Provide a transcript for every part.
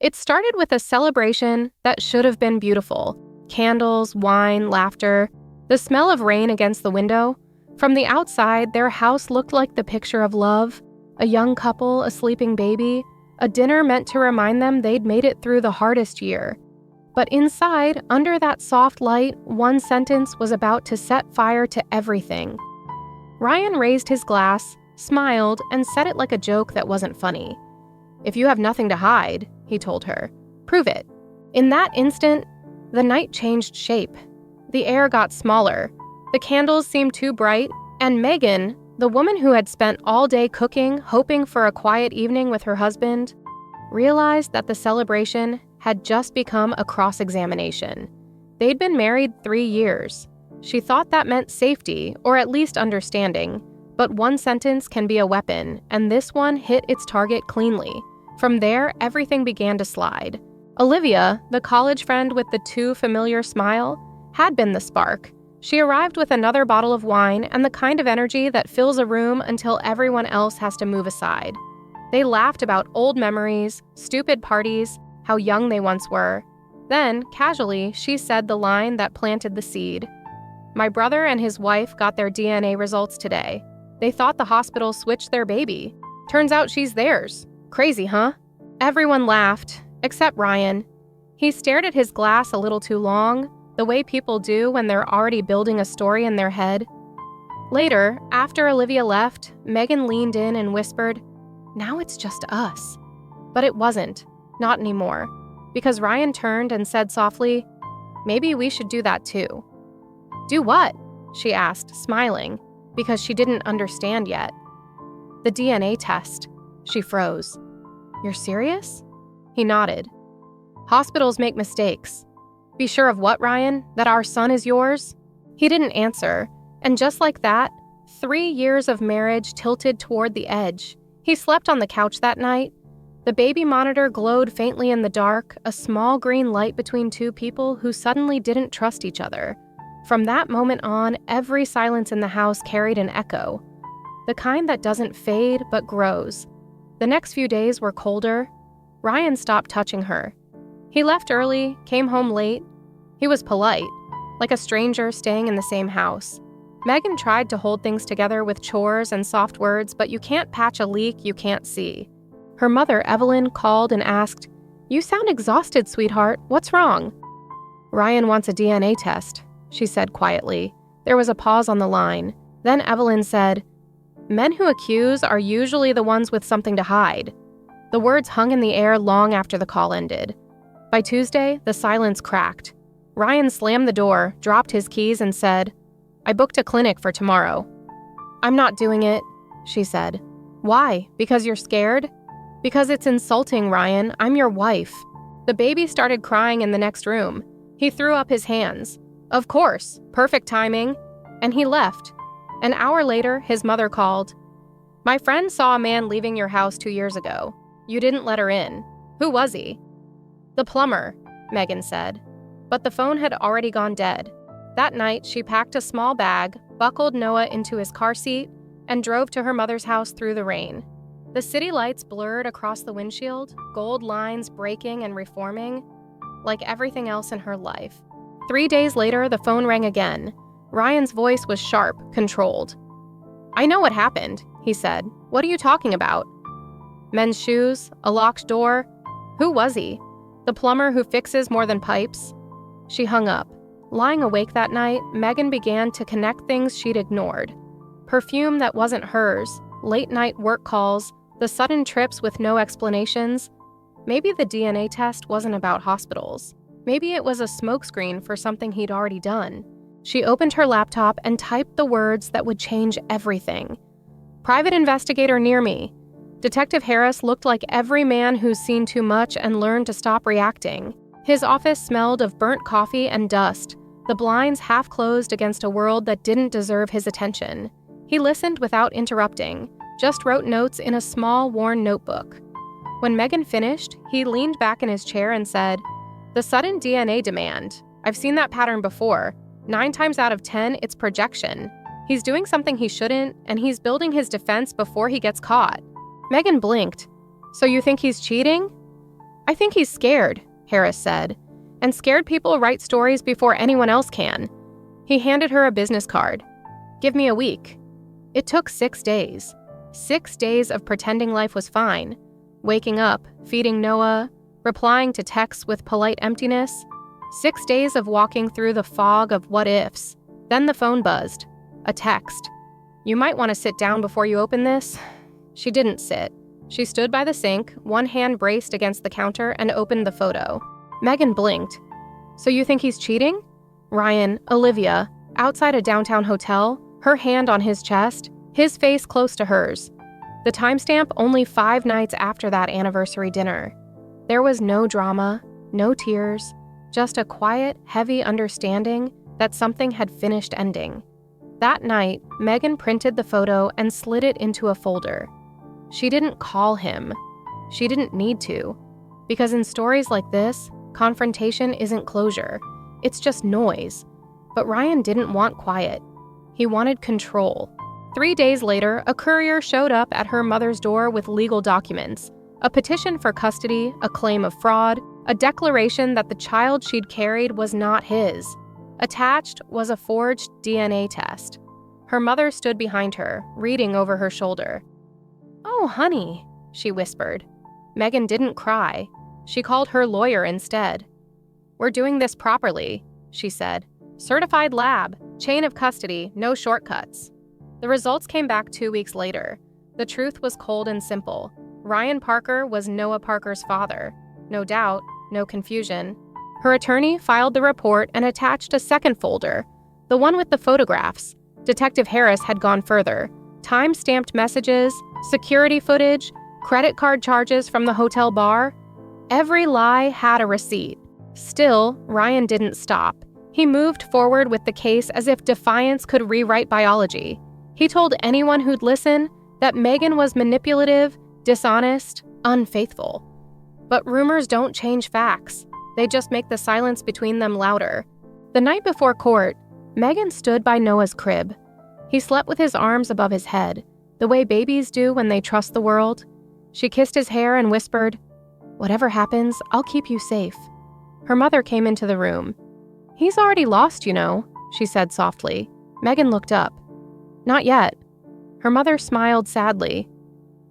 It started with a celebration that should have been beautiful. Candles, wine, laughter, the smell of rain against the window. From the outside, their house looked like the picture of love, a young couple, a sleeping baby, a dinner meant to remind them they'd made it through the hardest year. But inside, under that soft light, one sentence was about to set fire to everything. Ryan raised his glass, smiled, and said it like a joke that wasn't funny. "If you have nothing to hide," he told her, "prove it." In that instant, the night changed shape. The air got smaller, the candles seemed too bright, and Megan, the woman who had spent all day cooking, hoping for a quiet evening with her husband, realized that the celebration had just become a cross-examination. They'd been married 3 years. She thought that meant safety, or at least understanding, but one sentence can be a weapon, and this one hit its target cleanly. From there, everything began to slide. Olivia, the college friend with the too familiar smile, had been the spark. She arrived with another bottle of wine and the kind of energy that fills a room until everyone else has to move aside. They laughed about old memories, stupid parties, how young they once were. Then, casually, she said the line that planted the seed. "My brother and his wife got their DNA results today. They thought the hospital switched their baby. Turns out she's theirs. Crazy, huh?" Everyone laughed, except Ryan. He stared at his glass a little too long, the way people do when they're already building a story in their head. Later, after Olivia left, Megan leaned in and whispered, "Now it's just us." But it wasn't. Not anymore. Because Ryan turned and said softly, "Maybe we should do that too." "Do what?" she asked, smiling, because she didn't understand yet. "The DNA test." She froze. "You're serious?" He nodded. "Hospitals make mistakes." "Be sure of what, Ryan? That our son is yours?" He didn't answer, and just like that, 3 years of marriage tilted toward the edge. He slept on the couch that night. The baby monitor glowed faintly in the dark, a small green light between two people who suddenly didn't trust each other. From that moment on, every silence in the house carried an echo, the kind that doesn't fade but grows. The next few days were colder. Ryan stopped touching her. He left early, came home late. He was polite, like a stranger staying in the same house. Megan tried to hold things together with chores and soft words, but you can't patch a leak you can't see. Her mother, Evelyn, called and asked, "You sound exhausted, sweetheart. What's wrong?" "Ryan wants a DNA test," she said quietly. There was a pause on the line. Then Evelyn said, "Men who accuse are usually the ones with something to hide." The words hung in the air long after the call ended. By Tuesday, the silence cracked. Ryan slammed the door, dropped his keys, and said, "I booked a clinic for tomorrow." "I'm not doing it," she said. "Why? Because you're scared?" "Because it's insulting, Ryan. I'm your wife." The baby started crying in the next room. He threw up his hands. Of course, perfect timing. And he left. An hour later, his mother called. "My friend saw a man leaving your house 2 years ago. You didn't let her in. Who was he?" "The plumber," Megan said. But the phone had already gone dead. That night, she packed a small bag, buckled Noah into his car seat, and drove to her mother's house through the rain. The city lights blurred across the windshield, gold lines breaking and reforming, like everything else in her life. 3 days later, the phone rang again. Ryan's voice was sharp, controlled. "I know what happened," he said. "What are you talking about?" "Men's shoes, a locked door. Who was he? The plumber who fixes more than pipes?" She hung up. Lying awake that night, Megan began to connect things she'd ignored. Perfume that wasn't hers, late-night work calls, the sudden trips with no explanations. Maybe the DNA test wasn't about hospitals. Maybe it was a smokescreen for something he'd already done. She opened her laptop and typed the words that would change everything. "Private investigator near me." Detective Harris looked like every man who's seen too much and learned to stop reacting. His office smelled of burnt coffee and dust, the blinds half closed against a world that didn't deserve his attention. He listened without interrupting, just wrote notes in a small, worn notebook. When Megan finished, he leaned back in his chair and said, "The sudden DNA demand. I've seen that pattern before. 9 times out of 10, it's projection. He's doing something he shouldn't, and he's building his defense before he gets caught." Megan blinked. "So you think he's cheating?" "I think he's scared," Harris said. "And scared people write stories before anyone else can." He handed her a business card. "Give me a week." It took 6 days. 6 days of pretending life was fine. Waking up, feeding Noah, replying to texts with polite emptiness. 6 days of walking through the fog of what-ifs. Then the phone buzzed. A text. "You might want to sit down before you open this." She didn't sit. She stood by the sink, one hand braced against the counter, and opened the photo. Megan blinked. "So you think he's cheating?" Ryan, Olivia, outside a downtown hotel, her hand on his chest, his face close to hers. The timestamp only 5 nights after that anniversary dinner. There was no drama, no tears, just a quiet, heavy understanding that something had finished ending. That night, Megan printed the photo and slid it into a folder. She didn't call him. She didn't need to. Because in stories like this, confrontation isn't closure. It's just noise. But Ryan didn't want quiet. He wanted control. 3 days later, a courier showed up at her mother's door with legal documents. A petition for custody, a claim of fraud, a declaration that the child she'd carried was not his. Attached was a forged DNA test. Her mother stood behind her, reading over her shoulder. "Oh, honey," she whispered. Megan didn't cry. She called her lawyer instead. "We're doing this properly," she said. "Certified lab, chain of custody, no shortcuts." The results came back 2 weeks later. The truth was cold and simple. Ryan Parker was Noah Parker's father. No doubt, no confusion. Her attorney filed the report and attached a second folder, the one with the photographs. Detective Harris had gone further. Time-stamped messages, security footage, credit card charges from the hotel bar. Every lie had a receipt. Still, Ryan didn't stop. He moved forward with the case as if defiance could rewrite biology. He told anyone who'd listen that Megan was manipulative, dishonest, unfaithful. But rumors don't change facts. They just make the silence between them louder. The night before court, Megan stood by Noah's crib. He slept with his arms above his head, the way babies do when they trust the world. She kissed his hair and whispered, "Whatever happens, I'll keep you safe." Her mother came into the room. "He's already lost, you know," she said softly. Megan looked up. "Not yet." Her mother smiled sadly.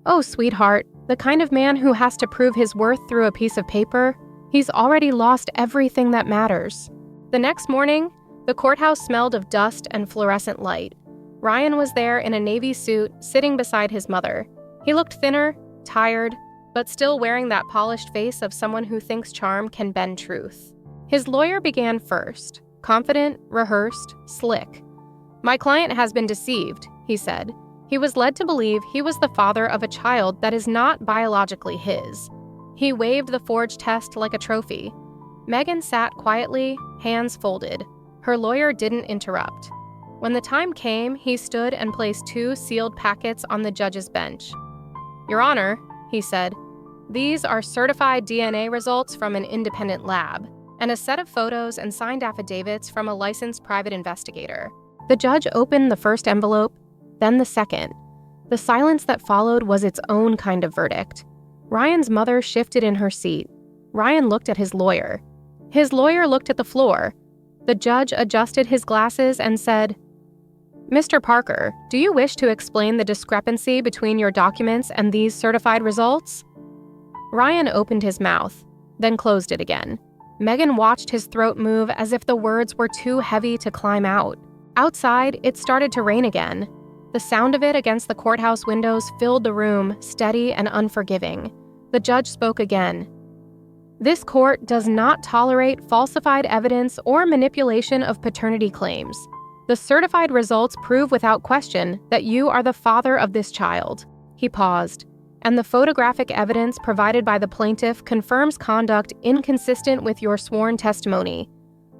"Oh, sweetheart, the kind of man who has to prove his worth through a piece of paper, he's already lost everything that matters." The next morning, the courthouse smelled of dust and fluorescent light. Ryan was there in a navy suit, sitting beside his mother. He looked thinner, tired, but still wearing that polished face of someone who thinks charm can bend truth. His lawyer began first, confident, rehearsed, slick. "My client has been deceived," he said. He was led to believe he was the father of a child that is not biologically his. He waved the forged test like a trophy. Megan sat quietly, hands folded. Her lawyer didn't interrupt. When the time came, he stood and placed 2 sealed packets on the judge's bench. "Your Honor," he said, "these are certified DNA results from an independent lab, and a set of photos and signed affidavits from a licensed private investigator." The judge opened the first envelope, then the second. The silence that followed was its own kind of verdict. Ryan's mother shifted in her seat. Ryan looked at his lawyer. His lawyer looked at the floor. The judge adjusted his glasses and said, "Mr. Parker, do you wish to explain the discrepancy between your documents and these certified results?" Ryan opened his mouth, then closed it again. Megan watched his throat move as if the words were too heavy to climb out. Outside, it started to rain again. The sound of it against the courthouse windows filled the room, steady and unforgiving. The judge spoke again. "This court does not tolerate falsified evidence or manipulation of paternity claims. The certified results prove without question that you are the father of this child." He paused. "And the photographic evidence provided by the plaintiff confirms conduct inconsistent with your sworn testimony."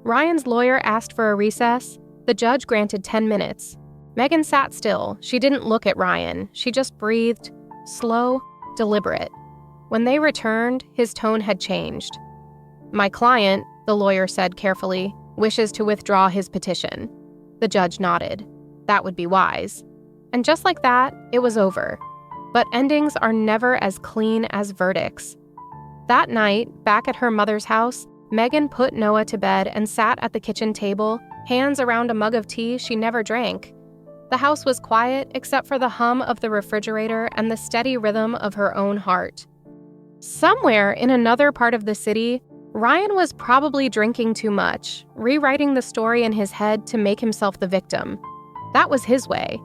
Ryan's lawyer asked for a recess. The judge granted 10 minutes. Megan sat still. She didn't look at Ryan. She just breathed, slow, deliberate. When they returned, his tone had changed. "My client," the lawyer said carefully, "wishes to withdraw his petition." The judge nodded. That would be wise. And just like that, it was over. But endings are never as clean as verdicts. That night, back at her mother's house, Megan put Noah to bed and sat at the kitchen table, hands around a mug of tea she never drank. The house was quiet except for the hum of the refrigerator and the steady rhythm of her own heart. Somewhere in another part of the city, Ryan was probably drinking too much, rewriting the story in his head to make himself the victim. That was his way.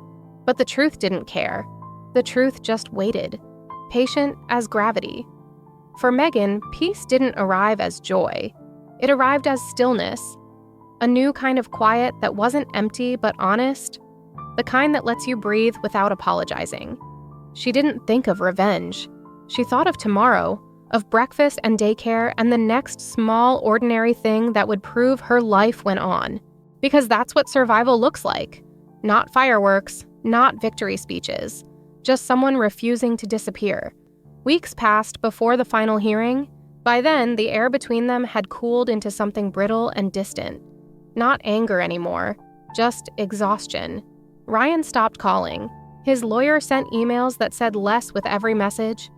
But the truth didn't care. The truth just waited, patient as gravity. For Megan, peace didn't arrive as joy. It arrived as stillness. A new kind of quiet that wasn't empty but honest. The kind that lets you breathe without apologizing. She didn't think of revenge. She thought of tomorrow, of breakfast and daycare and the next small, ordinary thing that would prove her life went on. Because that's what survival looks like. Not fireworks, not victory speeches. Just someone refusing to disappear. Weeks passed before the final hearing. By then, the air between them had cooled into something brittle and distant. Not anger anymore, just exhaustion. Ryan stopped calling. His lawyer sent emails that said less with every message.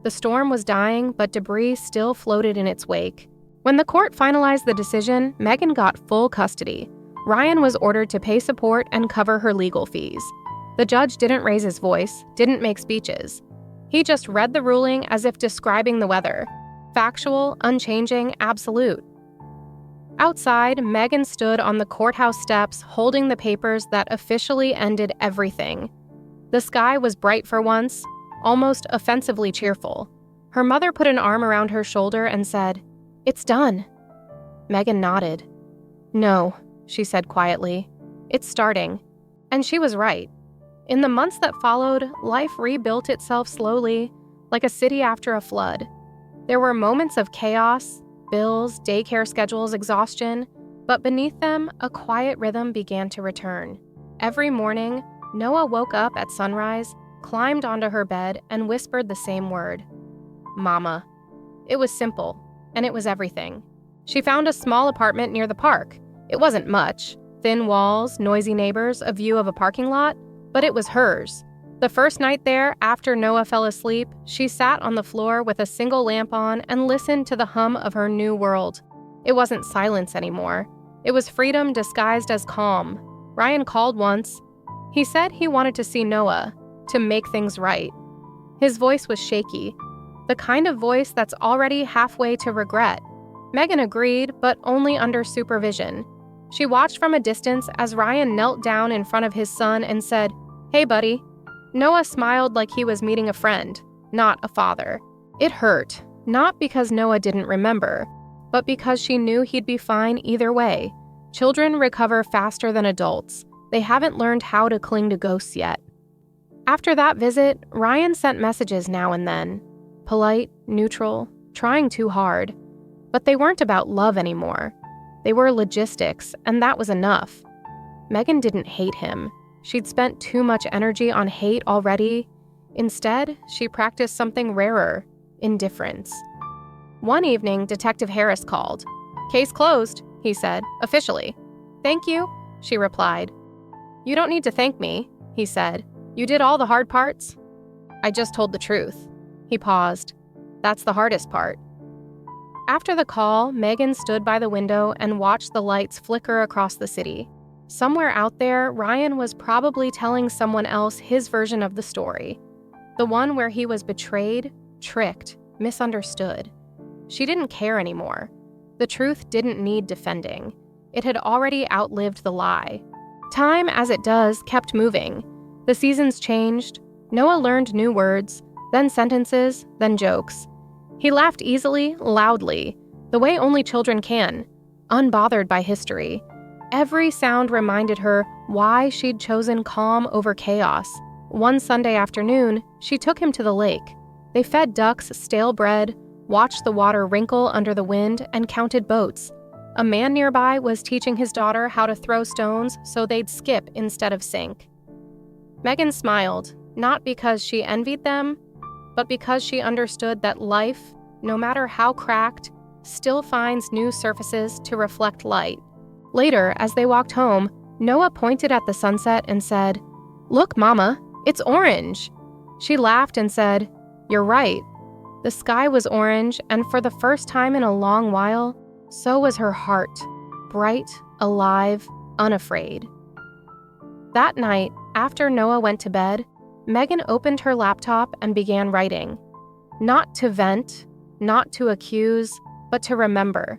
The storm was dying, but debris still floated in its wake. When the court finalized the decision, Megan got full custody. Ryan was ordered to pay support and cover her legal fees. The judge didn't raise his voice, didn't make speeches. He just read the ruling as if describing the weather. Factual, unchanging, absolute. Outside, Megan stood on the courthouse steps holding the papers that officially ended everything. The sky was bright for once, almost offensively cheerful. Her mother put an arm around her shoulder and said, "It's done." Megan nodded. "No," she said quietly. "It's starting." And she was right. In the months that followed, life rebuilt itself slowly, like a city after a flood. There were moments of chaos, bills, daycare schedules, exhaustion, but beneath them, a quiet rhythm began to return. Every morning, Noah woke up at sunrise, climbed onto her bed, and whispered the same word, "Mama." It was simple, and it was everything. She found a small apartment near the park. It wasn't much, thin walls, noisy neighbors, a view of a parking lot, but it was hers. The first night there, after Noah fell asleep, she sat on the floor with a single lamp on and listened to the hum of her new world. It wasn't silence anymore. It was freedom disguised as calm. Ryan called once. He said he wanted to see Noah, to make things right. His voice was shaky, the kind of voice that's already halfway to regret. Megan agreed, but only under supervision. She watched from a distance as Ryan knelt down in front of his son and said, "Hey, buddy." Noah smiled like he was meeting a friend, not a father. It hurt, not because Noah didn't remember, but because she knew he'd be fine either way. Children recover faster than adults. They haven't learned how to cling to ghosts yet. After that visit, Ryan sent messages now and then. Polite, neutral, trying too hard. But they weren't about love anymore. They were logistics, and that was enough. Megan didn't hate him. She'd spent too much energy on hate already. Instead, she practiced something rarer, indifference. One evening, Detective Harris called. "Case closed," he said, officially. "Thank you," she replied. "You don't need to thank me," he said. "You did all the hard parts." "I just told the truth." He paused. "That's the hardest part." After the call, Megan stood by the window and watched the lights flicker across the city. Somewhere out there, Ryan was probably telling someone else his version of the story. The one where he was betrayed, tricked, misunderstood. She didn't care anymore. The truth didn't need defending. It had already outlived the lie. Time, as it does, kept moving. The seasons changed. Noah learned new words, then sentences, then jokes. He laughed easily, loudly, the way only children can, unbothered by history. Every sound reminded her why she'd chosen calm over chaos. One Sunday afternoon, she took him to the lake. They fed ducks stale bread, watched the water wrinkle under the wind, and counted boats. A man nearby was teaching his daughter how to throw stones so they'd skip instead of sink. Megan smiled, not because she envied them, but because she understood that life, no matter how cracked, still finds new surfaces to reflect light. Later, as they walked home, Noah pointed at the sunset and said, "Look, Mama, it's orange." She laughed and said, "You're right." The sky was orange, and for the first time in a long while, so was her heart, bright, alive, unafraid. That night, after Noah went to bed, Megan opened her laptop and began writing. Not to vent, not to accuse, but to remember.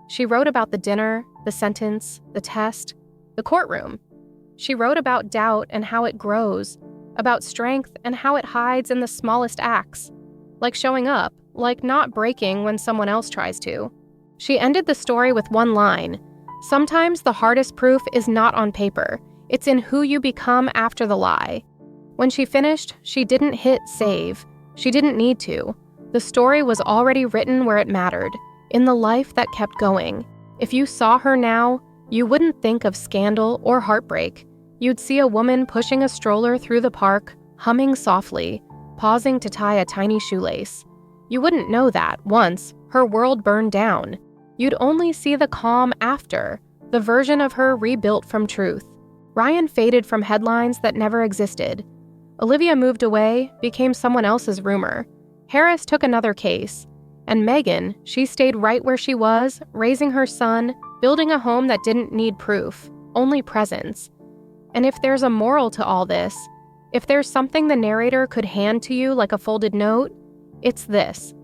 She wrote about the dinner, the sentence, the test, the courtroom. She wrote about doubt and how it grows, about strength and how it hides in the smallest acts, like showing up, like not breaking when someone else tries to. She ended the story with one line: "Sometimes the hardest proof is not on paper, it's in who you become after the lie." When she finished, she didn't hit save. She didn't need to. The story was already written where it mattered, in the life that kept going. If you saw her now, you wouldn't think of scandal or heartbreak. You'd see a woman pushing a stroller through the park, humming softly, pausing to tie a tiny shoelace. You wouldn't know that once her world burned down. You'd only see the calm after, the version of her rebuilt from truth. Ryan faded from headlines that never existed. Olivia moved away, became someone else's rumor. Harris took another case. And Megan, she stayed right where she was, raising her son, building a home that didn't need proof, only presence. And if there's a moral to all this, if there's something the narrator could hand to you like a folded note, it's this.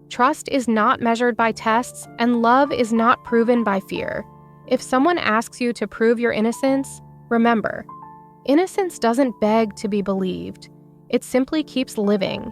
Trust is not measured by tests, and love is not proven by fear. If someone asks you to prove your innocence, remember, innocence doesn't beg to be believed. It simply keeps living,